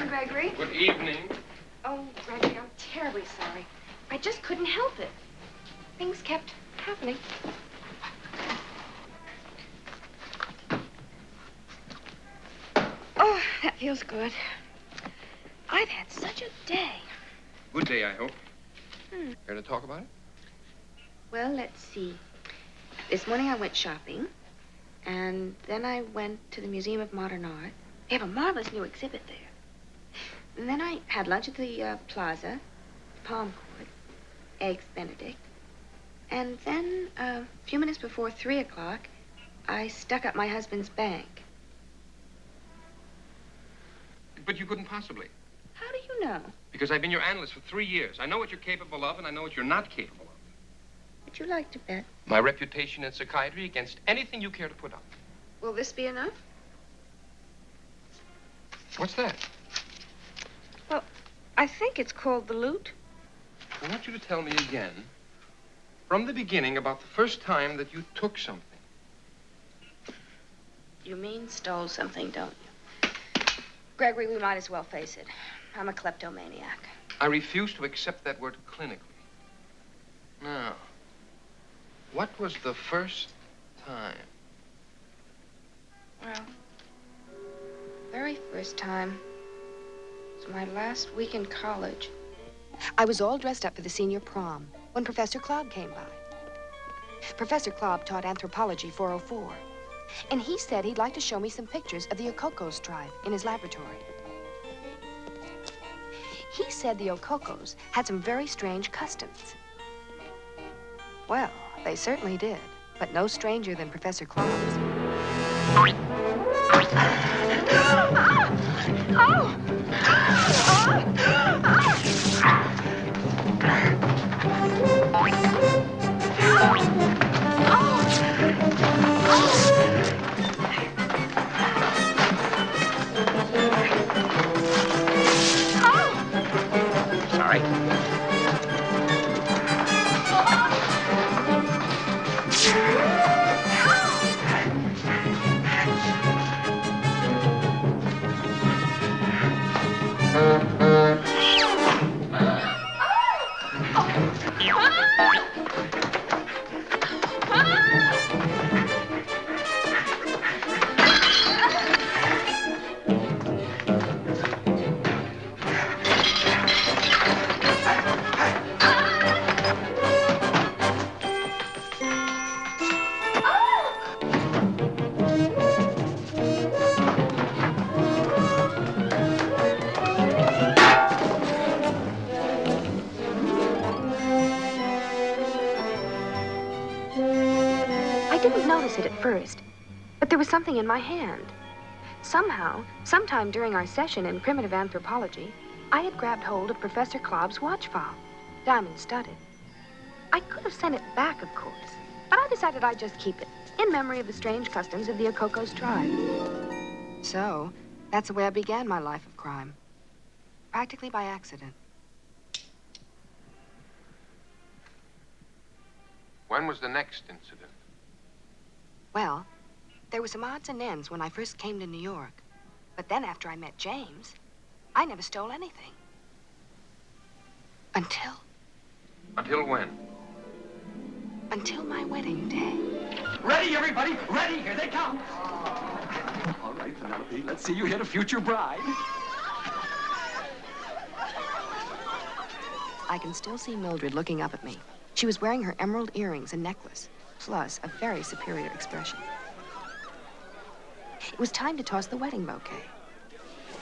Gregory. Good evening. Oh, Gregory, I'm terribly sorry. I just couldn't help it. Things kept happening. Oh, that feels good. I've had such a day. Good day, I hope. Care to talk about it? Well, let's see. This morning I went shopping, and then I went to the Museum of Modern Art. They have a marvelous new exhibit there. And then I had lunch at the plaza, Palm Court, Eggs Benedict. And then, a few minutes before 3 o'clock, I stuck up my husband's bank. But you couldn't possibly. How do you know? Because I've been your analyst for 3 years. I know what you're capable of, and I know what you're not capable of. Would you like to bet? My reputation in psychiatry against anything you care to put up. Will this be enough? What's that? Well, I think it's called the loot. I want you to tell me again, from the beginning, about the first time that you took something. You mean stole something, don't you? Gregory, we might as well face it. I'm a kleptomaniac. I refuse to accept that word clinically. Now, what was the first time? Well, very first time was my last week in college. I was all dressed up for the senior prom when Professor Klobb came by. Professor Klobb taught anthropology 404, and he said he'd like to show me some pictures of the Okokos tribe in his laboratory. He said the Okokos had some very strange customs. Well, they certainly did, but no stranger than Professor Klobb's. Sorry. I didn't notice it at first, but there was something in my hand. Somehow, sometime during our session in primitive anthropology, I had grabbed hold of Professor Klobb's watch fob, diamond-studded. I could have sent it back, of course, but I decided I'd just keep it, in memory of the strange customs of the Okokos tribe. So, that's the way I began my life of crime. Practically by accident. When was the next incident? Well, there were some odds and ends when I first came to New York. But then after I met James, I never stole anything. Until when? Until my wedding day. Ready, everybody! Ready! Here they come! All right, Penelope, let's see you hit a future bride. I can still see Mildred looking up at me. She was wearing her emerald earrings and necklace, plus a very superior expression. It was time to toss the wedding bouquet.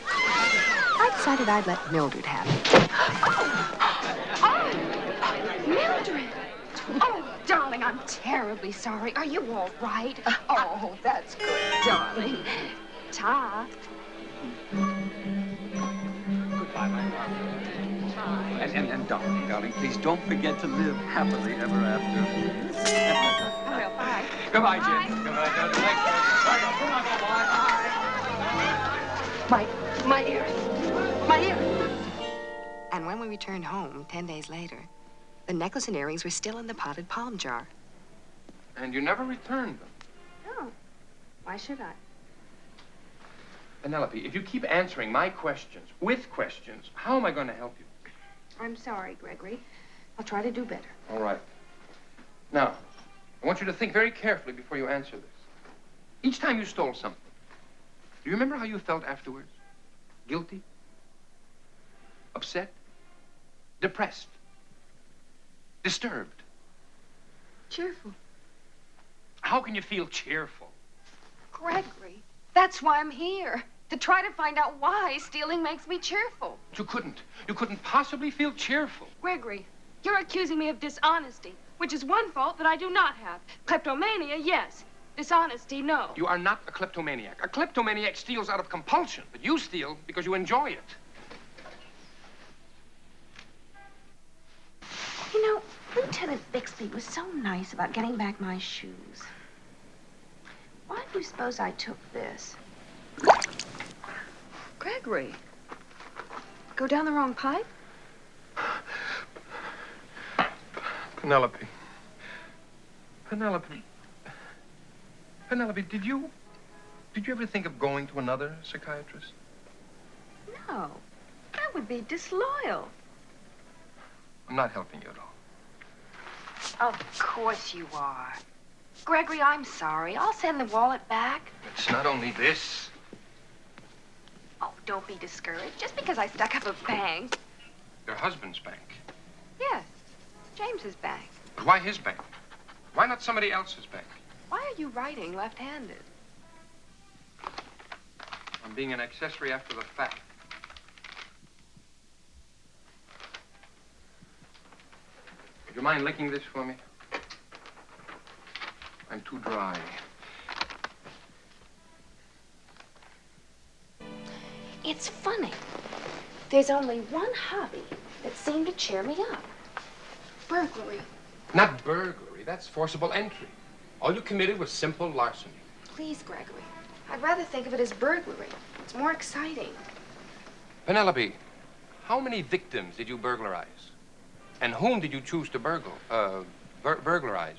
I decided I'd let Mildred have it. Oh, Mildred! Oh, darling, I'm terribly sorry. Are you all right? Oh, that's good, darling. Ta. Goodbye, my darling. And darling, please don't forget to live happily ever after. I will, bye. Goodbye, Bye. Jim. Goodbye, darling. Come on, boy. My earring. My earring. And when we returned home 10 days later, the necklace and earrings were still in the potted palm jar. And you never returned them? No. Why should I? Penelope, if you keep answering my questions with questions, how am I going to help you? I'm sorry, Gregory. I'll try to do better. All right. Now, I want you to think very carefully before you answer this. Each time you stole something, do you remember how you felt afterwards? Guilty? Upset? Depressed? Disturbed? Cheerful. How can you feel cheerful? Gregory, that's why I'm here. To try to find out why stealing makes me cheerful. You couldn't. You couldn't possibly feel cheerful. Gregory, you're accusing me of dishonesty, which is one fault that I do not have. Kleptomania, yes. Dishonesty, no. You are not a kleptomaniac. A kleptomaniac steals out of compulsion, but you steal because you enjoy it. You know, Lieutenant Bixby was so nice about getting back my shoes. Why do you suppose I took this? Gregory, go down the wrong pipe? Penelope. Penelope. Penelope, did you ever think of going to another psychiatrist? No, that would be disloyal. I'm not helping you at all. Of course you are. Gregory, I'm sorry. I'll send the wallet back. It's not only this. Oh, don't be discouraged. Just because I stuck up a bank. Your husband's bank. Yes, James's bank. But why his bank? Why not somebody else's bank? Why are you writing left-handed? I'm being an accessory after the fact. Would you mind licking this for me? I'm too dry. It's funny. There's only one hobby that seemed to cheer me up. Burglary. Not burglary. That's forcible entry. All you committed was simple larceny. Please, Gregory. I'd rather think of it as burglary. It's more exciting. Penelope, how many victims did you burglarize? And whom did you choose to burglarize?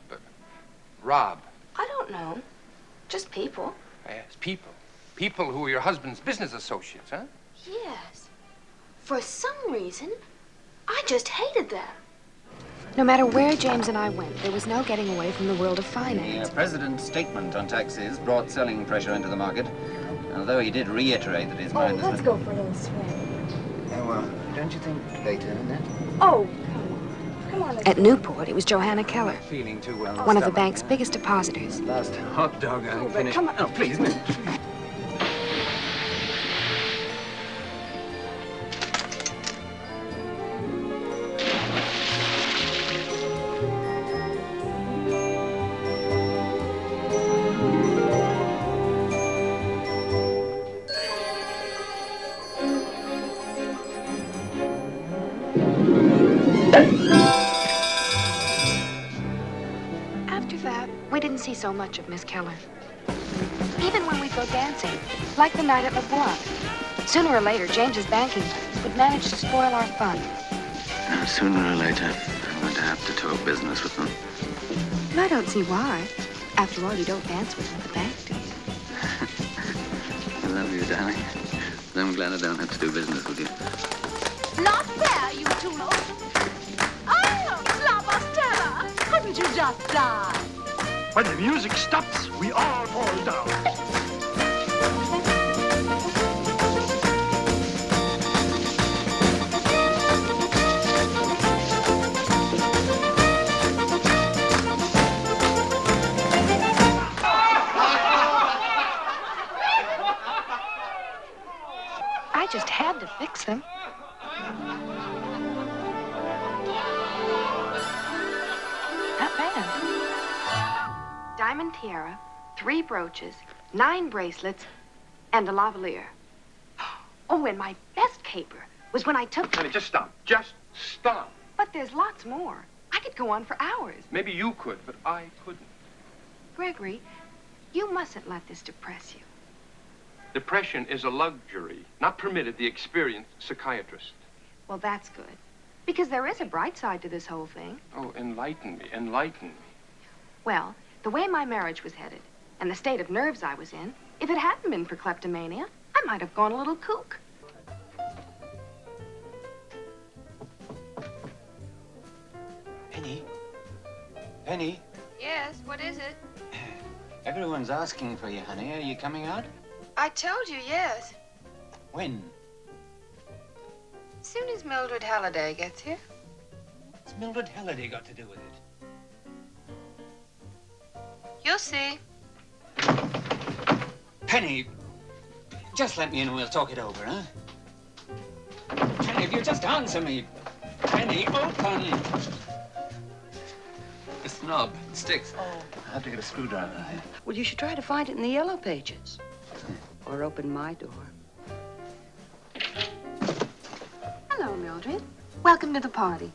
Rob? I don't know. Just people. Yes, people. People who were your husband's business associates, huh? Yes. For some reason, I just hated them. No matter where James and I went, there was no getting away from the world of finance. The president's statement on taxes brought selling pressure into the market, although he did reiterate that his mind is... Let's go for a little swim. Oh, well, don't you think later, Annette? Oh, come on. At Newport, it was Johanna Keller, Feeling too well. one of the bank's biggest depositors. Last hot dog I finished. come on. Oh, please, miss. See so much of Miss Keller. Even when we'd go dancing, like the night at Le Bois. Sooner or later, James's banking would manage to spoil our fun. Now, sooner or later, I'm going to have to talk business with them. I don't see why. After all, you don't dance with them at the bank, do you? I love you, darling. But I'm glad I don't have to do business with you. Not fair, you two lot. Oh, La Bastella! Couldn't you just die? When the music stops, we all fall down. I just had to fix them. Not bad. Diamond tiara, 3 brooches, 9 bracelets, and a lavalier. Oh, and my best caper was when I took... Honey, just stop. Just stop. But there's lots more. I could go on for hours. Maybe you could, but I couldn't. Gregory, you mustn't let this depress you. Depression is a luxury, not permitted the experienced psychiatrist. Well, that's good. Because there is a bright side to this whole thing. Oh, enlighten me, enlighten me. Well, the way my marriage was headed, and the state of nerves I was in, if it hadn't been for kleptomania, I might have gone a little kook. Penny? Penny? Yes, what is it? Everyone's asking for you, honey. Are you coming out? I told you, yes. When? As soon as Mildred Halliday gets here. What's Mildred Halliday got to do with it? You'll see. Penny, just let me in and we'll talk it over, huh? Penny, if you just answer me. Penny, open! This knob sticks. I'll have to get a screwdriver. Well, you should try to find it in the yellow pages. Or open my door. Hello, Mildred. Welcome to the party.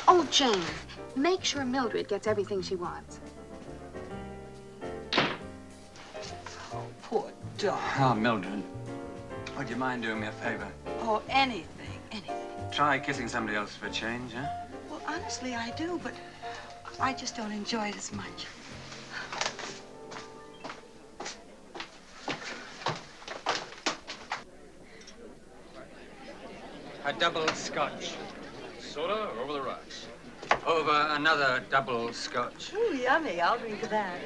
Oh, Jane, make sure Mildred gets everything she wants. Poor dog. Oh, Mildred, would you mind doing me a favor? Oh, anything, anything. Try kissing somebody else for a change, huh? Well, honestly, I do, but I just don't enjoy it as much. A double scotch. Soda or over the rocks? Over another double scotch. Ooh, yummy. I'll drink to that.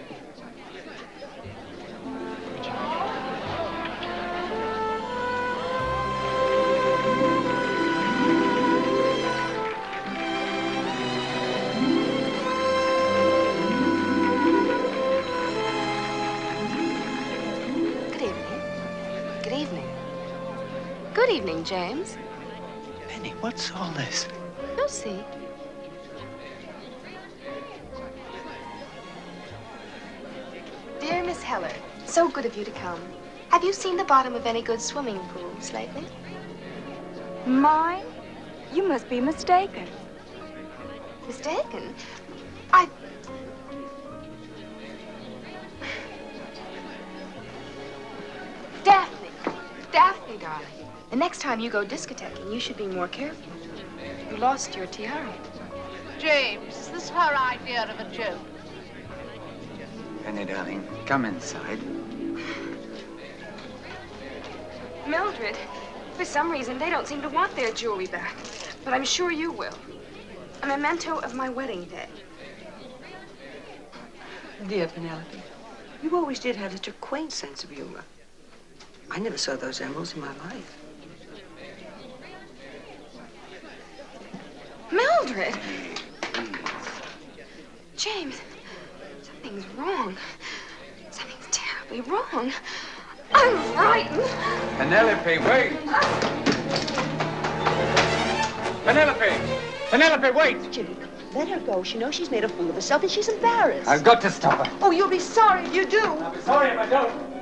Good evening. Good evening. Good evening, James. Penny, what's all this? You'll see. Dear Miss Heller, so good of you to come. Have you seen the bottom of any good swimming pools lately? Mine? You must be mistaken. Mistaken? Daphne! Daphne, darling. The next time you go discothequing, you should be more careful. You lost your tiara. James, is this her idea of a joke? Penny, darling, come inside. Mildred, for some reason, they don't seem to want their jewelry back. But I'm sure you will. A memento of my wedding day. Dear Penelope, you always did have such a quaint sense of humor. I never saw those emeralds in my life. Mildred! James, something's wrong. Something's terribly wrong. I'm frightened. Penelope, wait! Penelope! Penelope, wait! Jimmy, let her go. She knows she's made a fool of herself and she's embarrassed. I've got to stop her. Oh, you'll be sorry if you do. I'll be sorry if I don't.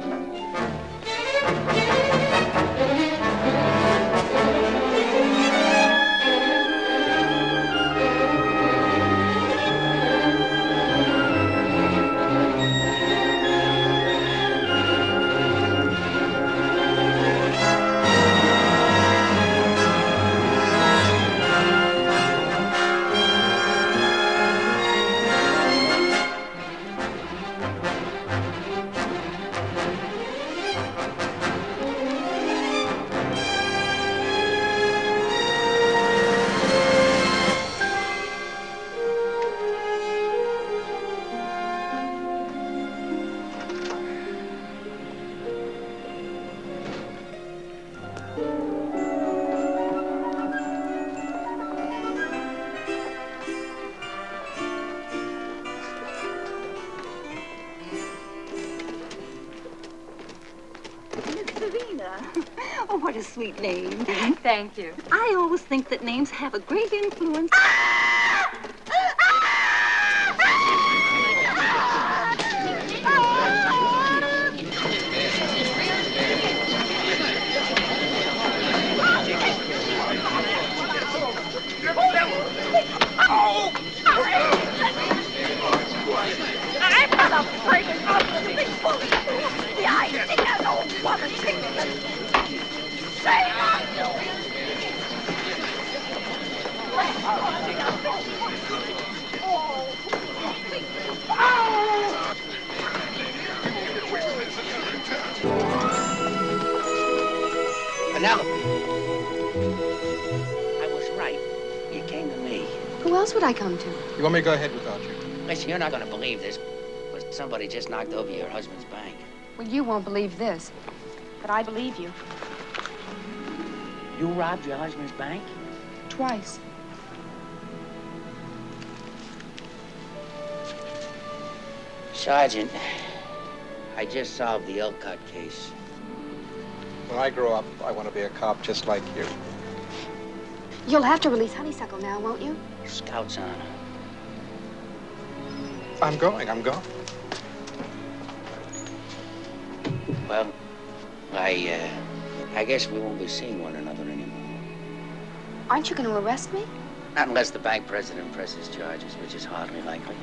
Oh, what a sweet name. Thank you. I always think that names have a great influence. I'm not afraid of ugly bully. The idea of old woman thinking that shame on you. Penelope. I was right. You came to me. Who else would I come to? You want me to go ahead without you? Listen, you're not going to believe this, but somebody just knocked over your husband's bank. Well, you won't believe this, but I believe you. You robbed your husband's bank? Twice. Sergeant, I just solved the Elcott case. When I grow up, I want to be a cop just like you. You'll have to release Honeysuckle now, won't you? Scout's on. I'm going. Well, I guess we won't be seeing one another anymore. Aren't you going to arrest me? Not unless the bank president presses charges, which is hardly likely.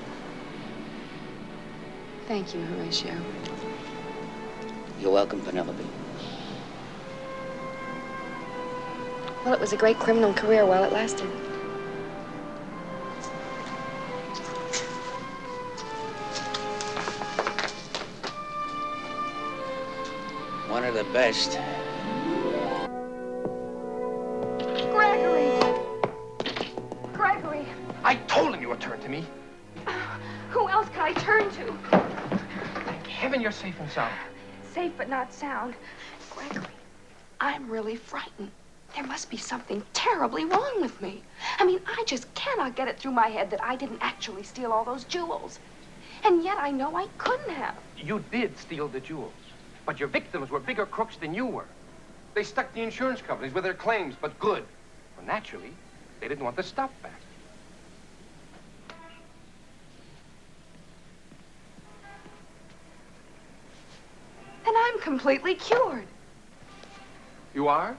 Thank you, Horatio. You're welcome, Penelope. Well, it was a great criminal career while it lasted. One of the best. Gregory! I told him you would turn to me. Who else can I turn to? Thank heaven you're safe and sound. Safe but not sound. Gregory, I'm really frightened. There must be something terribly wrong with me. I mean, I just cannot get it through my head that I didn't actually steal all those jewels. And yet I know I couldn't have. You did steal the jewels, but your victims were bigger crooks than you were. They stuck the insurance companies with their claims, but good. Well, naturally, they didn't want the stuff back. And I'm completely cured. You are?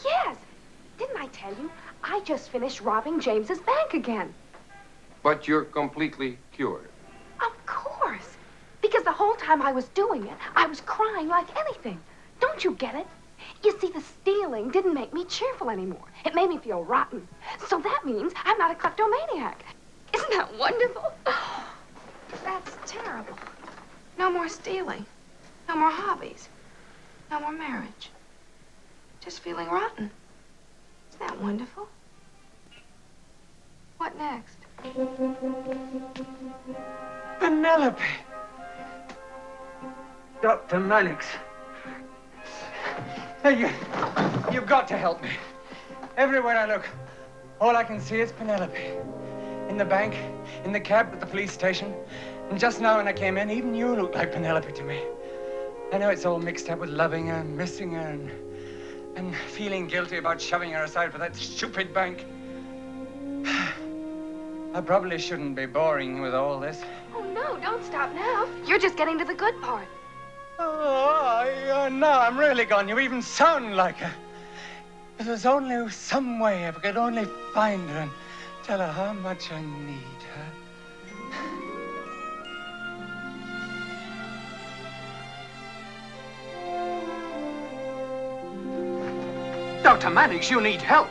Yes. Didn't I tell you? I just finished robbing James's bank again. But you're completely cured. Of course. Because the whole time I was doing it, I was crying like anything. Don't you get it? You see, the stealing didn't make me cheerful anymore. It made me feel rotten. So that means I'm not a kleptomaniac. Isn't that wonderful? That's terrible. No more stealing. No more hobbies. No more marriage. Just feeling rotten. Isn't that wonderful? What next? Penelope! Dr. Mannix. Hey, you've got to help me. Everywhere I look, all I can see is Penelope. In the bank, in the cab at the police station. And just now when I came in, even you looked like Penelope to me. I know it's all mixed up with loving her, missing her, and feeling guilty about shoving her aside for that stupid bank. I probably shouldn't be boring you with all this. Oh, no, don't stop now. You're just getting to the good part. Oh, no, I'm really gone. You even sound like her. If there's only some way if I could only find her and tell her how much I need her. Dr. Mannix, you need help.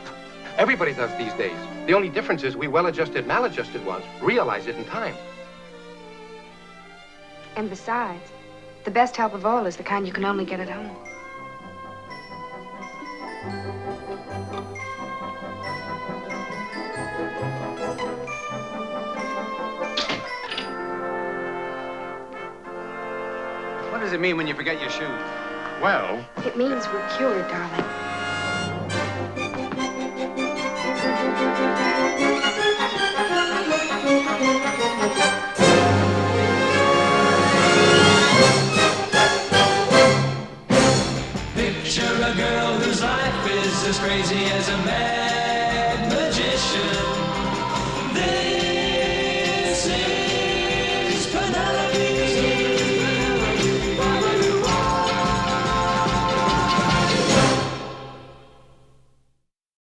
Everybody does these days. The only difference is we well-adjusted, maladjusted ones realize it in time. And besides, the best help of all is the kind you can only get at home. What does it mean when you forget your shoes? Well, It means we're cured, darling. Picture a girl whose life is as crazy as a man.